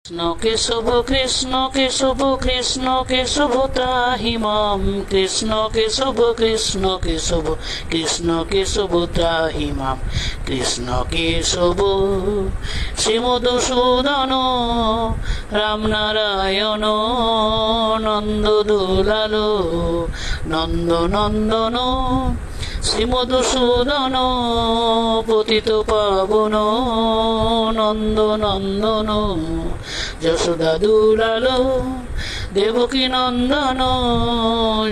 কৃষ্ণ কেশব কৃষ্ণ কেশব কৃষ্ণ কেশব ত্রাহি মাম কৃষ্ণ কেশব কৃষ্ণ কেশব কৃষ্ণ কেশব ত্রাহি মাম কৃষ্ণ কেশব শ্রীমধুসূদন রামনারায়ণ নন্দ দুলাল নন্দ নন্দন শ্রীমধুসূদন পতিত পাবন নন্দ নন্দন যশোদা দুলাল দেবকী নন্দন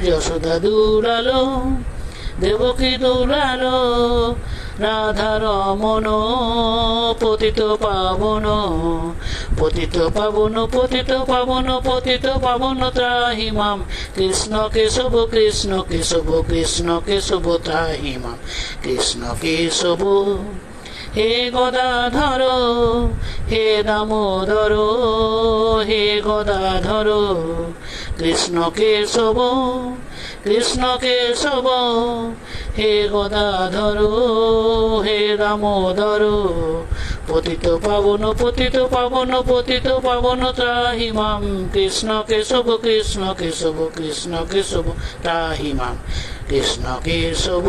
যশোদা দুলাল দেবকী দুলাল রাধা রমণ পতিত পাবন পতিত পাবন পতিত পাবন পতিত পাবন ত্রাহি মাম কৃষ্ণ কেশব কৃষ্ণ কেশব কৃষ্ণ কেশব ত্রাহি মাম কৃষ্ণ কেশব হে গদাধর হে দামোদর হে গদাধর কৃষ্ণ কেশব কৃষ্ণ কেশব হে গদাধর হে দামোদর পতিত পাবন পতিত পাবন পতিত পাবন ত্রাহি মাম কৃষ্ণ কেশব কৃষ্ণ কেশব কৃষ্ণ কেশব ত্রাহি মাম কৃষ্ণ কেশব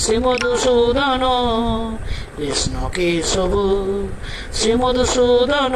শ্রীমধুসূদন কৃষ্ণ কেশব শ্রীমধুসূদন।